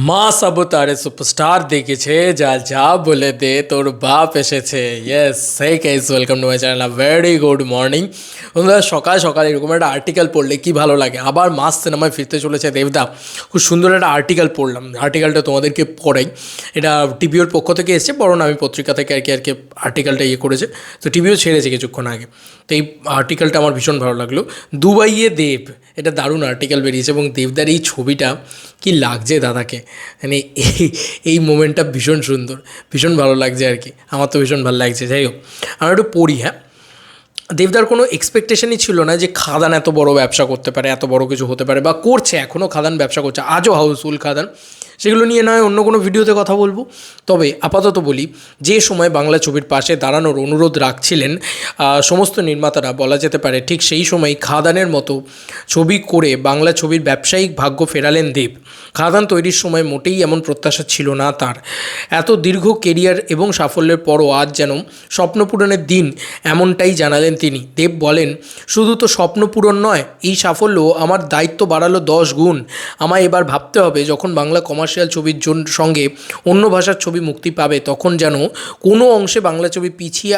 মাস অবতারে superstar দেখেছে যা যা বলে দে তোর বাপ এসেছে। ইয়েস, সেই case. Welcome to my channel. Very good morning বন্ধুরা। সকাল সকাল এরকম একটা আর্টিকেল পড়লে কি ভালো লাগে। আবার মাস সিনেমায় ফিরতে চলেছে দেবদা। খুব সুন্দর একটা আর্টিকেল পড়লাম। আর্টিকেলটা তোমাদেরকে পড়াই। এটা টিভিওর পক্ষ থেকে এসেছে, বড় না আমি পত্রিকা থেকে আর কি আর্টিকেলটা করেছে। তো টিভিও ছেড়েছে কিছুক্ষণ আগে। তো এই আর্টিকেলটা আমার ভীষণ ভালো লাগলো। দুবাইয়ে দেব, এটা দারুণ আর্টিকেল বেরিয়েছে। এবং দেবদার এই ছবিটা কি লাগছে দাদাকে, মানে এই মোমেন্টটা ভীষণ সুন্দর, ভীষণ ভালো লাগছে আর কি। আমার তো ভীষণ ভালো লাগছে। যাই হোক, আমরা একটু পড়ি। হ্যাঁ, দেবদার কোনো এক্সপেকটেশনই ছিল না যে খাদান এত বড় ব্যবসা করতে পারে, এত বড় কিছু হতে পারে, বা করছে, এখনও খাদান ব্যবসা করছে, আজও হাউসফুল খাদান। সেগুলো নিয়ে নয় অন্য কোনো ভিডিওতে কথা বলবো। তবে আপাতত বলি, যে সময় বাংলা ছবির পাশে দাঁড়ানোর অনুরোধ রাখছিলেন সমস্ত নির্মাতারা, বলা যেতে পারে ঠিক সেই সময় খাদানের মতো ছবি করে বাংলা ছবির ব্যবসায়িক ভাগ্য ফেরালেন দেব। খাদান তৈরির সময় মোটেই এমন প্রত্যাশা ছিল না তার। এত দীর্ঘ কেরিয়ার এবং সাফল্যের পরও আজ যেন স্বপ্ন পূরণের দিন, এমনটাই জানালেন তিনি। দেব বলেন, শুধু তো স্বপ্ন পূরণ নয়, এই সাফল্য আমার দায়িত্ব বাড়ালো 10 গুণ। আমায় এবার ভাবতে হবে, যখন বাংলা কমার্শিয়াল ছবির সঙ্গে অন্য ভাষার ছবি মুক্তি পাবে, তখন যেন কোনো অংশে বাংলা ছবি পিছিয়ে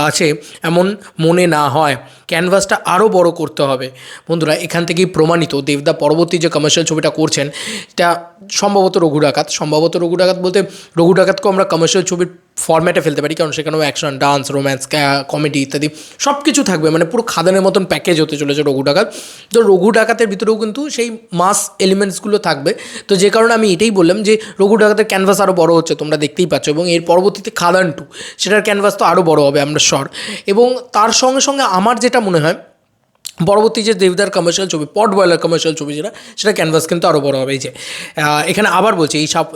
আছে এমন মনে না হয়। ক্যানভাসটা আরও বড় করতে হবে। বন্ধুরা, এখান থেকেই প্রমাণিত দেবদা পরবর্তী যে কমার্শিয়াল ছবিটা করছেন, এটা সম্ভবত রঘু ডাকাত। সম্ভবত রঘু ডাকাত বলতে, রঘু ডাকাতকেও আমরা কমার্শিয়াল ছবির ফরম্যাটে ফেলতে পারি, কারণ সেখানেও অ্যাকশন, ডান্স, রোম্যান্স, কমেডি ইত্যাদি সব কিছু থাকবে। মানে পুরো খাদানের মতন প্যাকেজ হতে চলেছে রঘু ডাকাত। তো রঘু ডাকাতের ভিতরেও কিন্তু সেই মাস এলিমেন্টসগুলো থাকবে। তো যে কারণে আমি এটাই বললাম যে রঘু ডাকাতের ক্যানভাস আরও বড় হচ্ছে, তোমরা দেখতেই পাচ্ছ। এবং এর পরবর্তীতে খাদান 2, সেটার ক্যানভাস তো আরও বড় হবে, আমরা শর। এবং তার সঙ্গে সঙ্গে আমার যেটা মনে হয়, পরবর্তী যে দেবদার কমার্শিয়াল ছবি, পট বয়লার কমার্শিয়াল ছবি, সেটা ক্যানভাস কিন্তু আরও বড় হবে। এই যে এখানে আবার বলছে,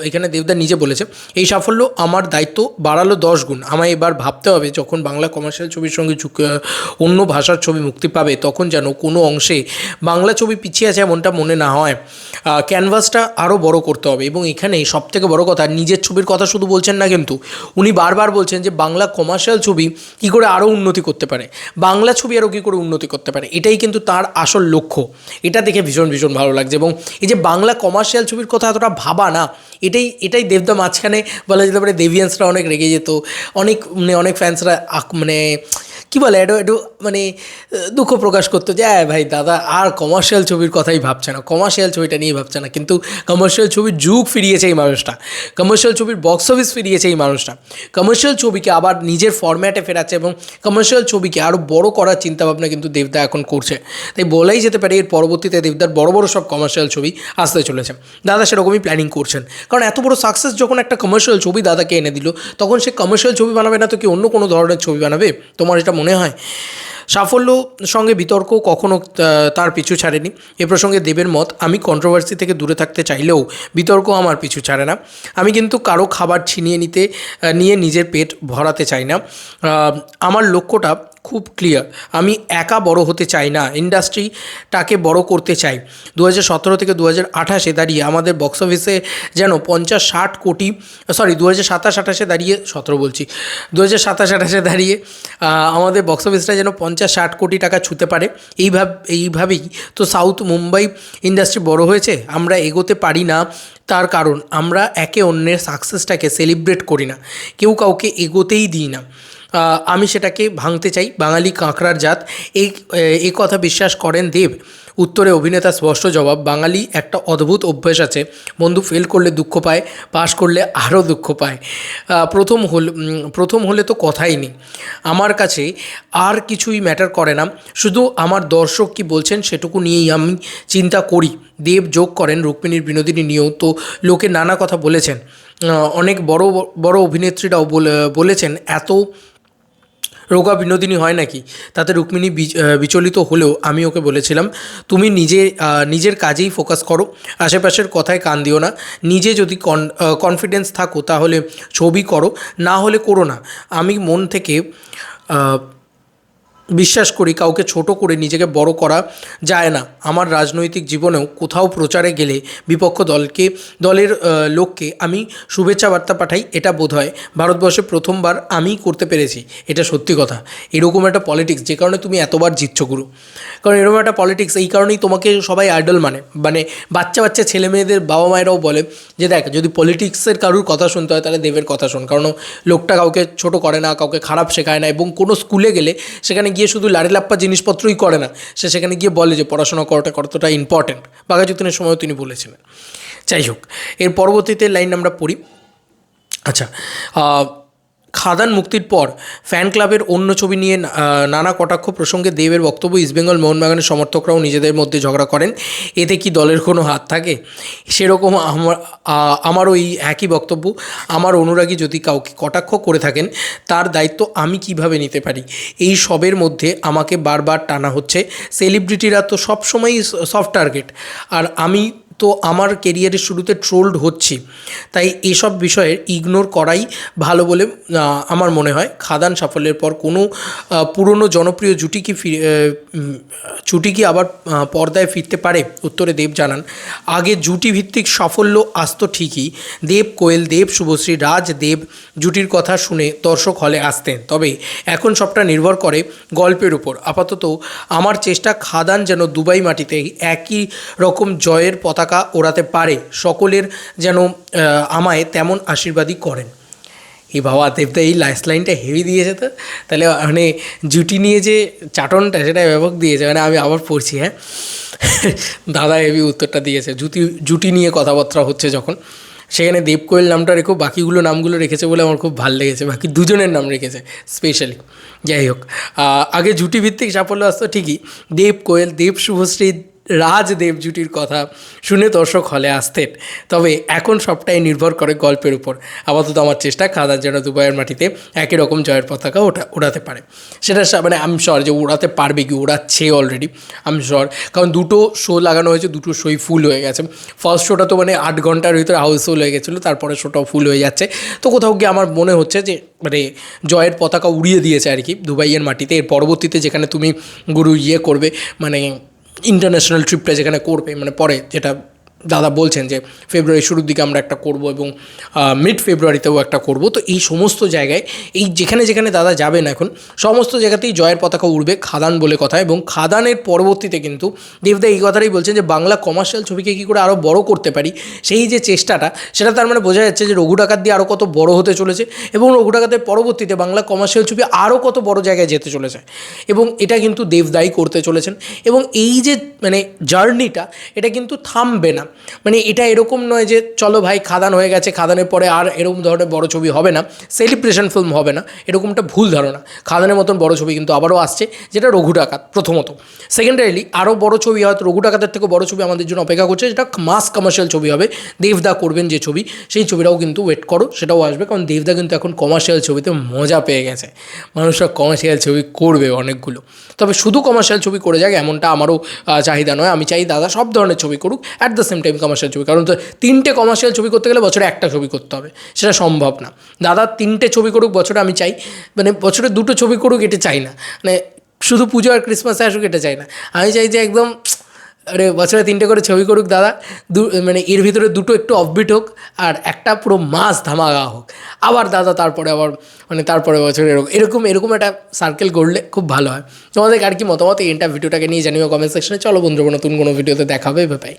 এখানে দেবদার নিজে বলেছে, এই সাফল্য আমার দায়িত্ব বাড়ালো 10 গুণ। আমায় এবার ভাবতে হবে, যখন বাংলা কমার্শিয়াল ছবির সঙ্গে অন্য ভাষার ছবি মুক্তি পাবে, তখন যেন কোনো অংশে বাংলা ছবি পিছিয়ে আছে এমনটা মনে না হয়। ক্যানভাসটা আরও বড় করতে হবে। এবং এখানে সবথেকে বড় কথা, নিজের ছবির কথা শুধু বলছেন না, কিন্তু উনি বারবার বলছেন যে বাংলা কমার্শিয়াল ছবি কী করে আরও উন্নতি করতে পারে, বাংলা ছবি আরও কী করে উন্নতি করতে পারে, এটাই কিন্তু তার আসল লক্ষ্য। এটা দেখে ভীষণ ভীষণ ভালো লাগছে। এবং এই যে বাংলা কমার্শিয়াল ছবির কথা এতটা ভাবা না, এটাই দেবদা মাঝখানে বলা যেতে পারে দেভিয়ান্সরা অনেক রেগে যেত, অনেক ফ্যান্সরা মানে কী বলে, একটু মানে দুঃখ প্রকাশ করতো যে ভাই দাদা আর কমার্শিয়াল ছবির কথাই ভাবছে না, কমার্শিয়াল ছবিটা নিয়ে ভাবছে না। কিন্তু কমার্শিয়াল ছবির যুগ ফিরিয়েছে এই মানুষটা, কমার্শিয়াল ছবির বক্স অফিস ফিরিয়েছে এই মানুষটা, কমার্শিয়াল ছবিকে আবার নিজের ফরম্যাটে ফেরাচ্ছে এবং কমার্শিয়াল ছবিকে আরও বড় করার চিন্তাভাবনা কিন্তু দেবদা এখন করছে। তাই বলাই যেতে পারে এর পরবর্তীতে দেবদার বড় বড় সব কমার্শিয়াল ছবি আসতে চলেছে। দাদা সেরকমই প্ল্যানিং করছেন, কারণ এত বড় সাকসেস যখন একটা কমার্শিয়াল ছবি দাদাকে এনে দিল, তখন সে কমার্শিয়াল ছবি বানাবে না তো কি অন্য কোনো ধরনের ছবি বানাবে? তোমার এটা মনে হয়? সাফল্য সঙ্গে বিতর্ক কখনো তার পিছু ছাড়েনি। এ প্রসঙ্গে দেবের মত, আমি কন্ট্রোভার্সি থেকে দূরে থাকতে চাইলেও বিতর্ক আমার পিছু ছাড়ে না। আমি কিন্তু কারো খাবার ছিনিয়ে নিয়ে নিজের পেট ভরাতে চাই না। আমার লক্ষ্যটা খুব ক্লিয়ার, আমি একা বড় হতে চাই না, ইন্ডাস্ট্রিটাকে বড় করতে চাই। 2017 থেকে 2028 দাঁড়িয়ে আমাদের বক্স অফিসে যেন 50-60 কোটি, 2027-28 দাঁড়িয়ে 17 বলছি, 2027-28 দাঁড়িয়ে আমাদের বক্স অফিসটা যেন 50-60 কোটি টাকা ছুঁতে পারে। এইভাবেই তো সাউথ মুম্বাই ইন্ডাস্ট্রি বড় হয়েছে। আমরা এগোতে পারি না, তার কারণ আমরা একে অন্যের সাকসেসটাকে সেলিব্রেট করি না, কেউ কাউকে এগোতেই দিই না। আমি সেটাকে ভাঙতে চাই। বাঙালি কাঁকড়ার জাত, এই কথা বিশ্বাস করেন দেব। উত্তরে অভিনেতার স্পষ্ট জবাব, বাঙালি একটা অদ্ভুত অভ্যাস আছে, বন্ধু ফেল করলে দুঃখ পায়, পাস করলে আরও দুঃখ পায়। প্রথম হলে তো কথাই নেই। আমার কাছে আর কিছুই ম্যাটার করে না, শুধু আমার দর্শক কী বলছেন সেটুকু নিয়েই আমি চিন্তা করি। দেব যোগ করেন, রুক্মিণীর বিনোদিনী নিয়েও তো লোকে নানা কথা বলেছেন। অনেক বড় বড় অভিনেত্রীরাও বলেছেন, এত রোগা বিনোদিনী হয় নাকি? তাতে রুক্মিণী বিচলিত হলেও আমি ওকে বলেছিলাম, তুমি নিজের কাজেই ফোকাস করো, আশেপাশের কথায় কান দিও না। নিজে যদি কনফিডেন্স থাকো তাহলে ছবি করো, না হলে করো না। আমি মন থেকে বিশ্বাস করি কাউকে ছোট করে নিজেকে বড় করা যায় না। আমার রাজনৈতিক জীবনেও কোথাও প্রচারে গেলে বিপক্ষ দলের লোককে আমি শুভেচ্ছা বার্তা পাঠাই। এটা বোধহয় ভারতবর্ষে প্রথমবার আমিই করতে পেরেছি। এটা সত্যি কথা। এরকম একটা পলিটিক্স যে কারণে তুমি এতবার জিতছো গুরু, কারণ এরকম একটা পলিটিক্স এই কারণেই তোমাকে সবাই আইডল মানে বাচ্চা বাচ্চা ছেলে মেয়েদের বাবা মায়েরাও বলে যে দেখ, যদি পলিটিক্সের কারুর কথা শুনতে হয় তাহলে দেবের কথা শোন, কারণ লোকটা কাউকে ছোট করে না, কাউকে খারাপ শেখায় না, এবং কোনো স্কুলে গেলে সেখানে গিয়ে শুধু লাড়িলাপ্পা জিনিসপত্রই করে না, সে সেখানে গিয়ে বলে যে পড়াশোনা করাটা কতটা ইম্পর্ট্যান্ট। বাঘাযতীনের সময়ও তিনি বলেছিলেন। যাই হোক, এর পরবর্তীতে লাইন আমরা পড়ি। আচ্ছা, খাদান মুক্তির পর ফ্যান ক্লাবের অন্য ছবি নিয়ে নানা কটাক্ষ প্রসঙ্গে দেবের বক্তব্য, ইস্টবেঙ্গল মোহনবাগানের সমর্থকরাও নিজেদের মধ্যে ঝগড়া করেন, এতে কি দলের কোনো হাত থাকে? সেরকম আমারও এই একই বক্তব্য। আমার অনুরাগী যদি কাউকে কটাক্ষ করে থাকেন তার দায়িত্ব আমি কিভাবে নিতে পারি? এই সবের মধ্যে আমাকে বারবার টানা হচ্ছে। সেলিব্রিটিরা তো সবসময়ই সফট টার্গেট, আর আমি তো আমার কেরিয়ারের শুরুতে ট্রোলড হচ্ছি, তাই এসব বিষয়ে ইগনোর করাই ভালো বলে আমার মনে হয়। খাদান সাফল্যের পর কোনো পুরনো জনপ্রিয় জুটি কি আবার পর্দায় ফিরতে পারে? উত্তরে দেব জানান, আগে জুটি ভিত্তিক সাফল্য আসতো ঠিকই। দেব কোয়েল, দেব শুভশ্রী, রাজ দেব জুটির কথা শুনে দর্শক হলে আসতেন, তবে এখন সবটা নির্ভর করে গল্পের উপর। আপাতত আমার চেষ্টা খাদান যেন দুবাই মাটিতে একই রকম জয়ের পতাকা ওড়াতে পারে, সকলের যেন আমায় তেমন আশীর্বাদই করেন। এই বাবা, দেবদা এই লাস্ট লাইনটা হেভি দিয়েছে তো, তাহলে মানে জুটি নিয়ে যে চাটনটা সেটা ব্যাপক দিয়েছে। মানে আমি আবার পড়ছি, হ্যাঁ, দাদা হেভি উত্তরটা দিয়েছে। জুটি নিয়ে কথাবার্তা হচ্ছে যখন, সেখানে দেব কোয়েল নামটা রেখেও বাকিগুলো নামগুলো রেখেছে বলে আমার খুব ভালো লেগেছে, বাকি দুজনের নাম রেখেছে স্পেশালি। যাই হোক, আগে জুটি ভিত্তিক সাফল্য আসতো ঠিকই। দেব কোয়েল, দেব শুভশ্রী, রাজদেব জুটির কথা শুনে দর্শক হলে আসতেন, তবে এখন সবটাই নির্ভর করে গল্পের উপর। আপাতত আমার চেষ্টা খাদান যেন দুবাইয়ের মাটিতে একই রকম জয়ের পতাকা ওড়াতে পারে। সেটা মানে আমি শিওর যে ওড়াতে পারবে, কি ওড়াচ্ছে অলরেডি, আমি শিওর। কারণ দুটো শো লাগানো হয়েছে, দুটো শোই ফুল হয়ে গেছে। ফার্স্ট শোটা তো মানে 8 ঘন্টার ভিতরে হাউসফুল হয়ে গেছিলো, তারপরে শোটাও ফুল হয়ে যাচ্ছে। তো কোথাও গিয়ে আমার মনে হচ্ছে যে মানে জয়ের পতাকা উড়িয়ে দিয়েছে আর কি দুবাইয়ের মাটিতে। এর পরবর্তীতে যেখানে তুমি গুরু করবে, মানে ইন্টারন্যাশনাল ট্রিপটা যেখানে করবে, মানে পরে যেটা দাদা বলছেন যে ফেব্রুয়ারির শুরুর দিকে আমরা একটা করব এবং মিড ফেব্রুয়ারিতেও একটা করব। তো এই সমস্ত জায়গায় এই যেখানে যেখানে দাদা যাবেন এখন সমস্ত জায়গাতেই জয়ের পতাকা উড়বে, খাদান বলে কথা। এবং খাদানের পরবর্তীতে কিন্তু দেবদা এই কথাটাই বলছেন যে বাংলা কমার্শিয়াল ছবিকে কী করে আরও বড় করতে পারি, সেই যে চেষ্টাটা, সেটা তার মানে বোঝা যাচ্ছে যে রঘু ডাকাত দিয়ে আরও কত বড় হতে চলেছে, এবং রঘু ডাকাতের পরবর্তীতে বাংলা কমার্শিয়াল ছবি আরও কত বড় জায়গায় যেতে চলেছে, এবং এটা কিন্তু দেবদাই করতে চলেছেন। এবং এই যে মানে জার্নিটা, এটা কিন্তু থামবে না। মানে এটা এরকম নয় যে চলো ভাই খাদান হয়ে গেছে, খাদানের পরে আর এরকম ধরনের বড় ছবি হবে না, সেলিব্রেশন ফিল্ম হবে না, এরকমটা ভুল ধারণা। খাদানের মতন বড় ছবি কিন্তু আবারও আসছে, যেটা রঘু ডাকাত প্রথমত। সেকেন্ডারিলি আরও বড় ছবি, হয়তো রঘু ডাকাতের থেকে বড় ছবি আমাদের জন্য অপেক্ষা করছে, যেটা মাস কমার্শিয়াল ছবি হবে। দেবদা করবেন যে ছবি, সেই ছবিটাও কিন্তু ওয়েট করো, সেটাও আসবে। কারণ দেবদা কিন্তু এখন কমার্শিয়াল ছবিতে মজা পেয়ে গেছে, মানুষরা কমার্শিয়াল ছবি করবে অনেকগুলো। তবে শুধু কমার্শিয়াল ছবি করে যাক এমনটা আমারও চাহিদা নয়। আমি চাই দাদা সব ধরনের ছবি করুক, at the same time commercial ছবি। কারণ তো 3টে কমার্শিয়াল ছবি করতে গেলে বছরে একটা ছবি করতে হবে, সেটা সম্ভব না। দাদা 3টে ছবি করুক বছরে, আমি চাই। মানে বছরে 2টো ছবি করুক, এটা চাই না। মানে শুধু পুজো আর ক্রিসমাসে আসুক, এটা চাই না। আমি চাই যে একদম আরে বছরে 3টে করে ছবি করুক দাদা, মানে এর ভিতরে 2টো একটু অফবিট হোক, আর একটা পুরো মাস ধামাকা হোক। আবার দাদা তারপরে আবার মানে তারপরে বছর এরকম একটা সার্কেল করলে খুব ভালো হয়। তোমাদের আর কি মতামত এই ভিডিওটাকে নিয়ে জানিও কমেন্ট সেকশনে। চলো বন্ধুরা, নতুন কোনো ভিডিওতে দেখা হবে, বাই।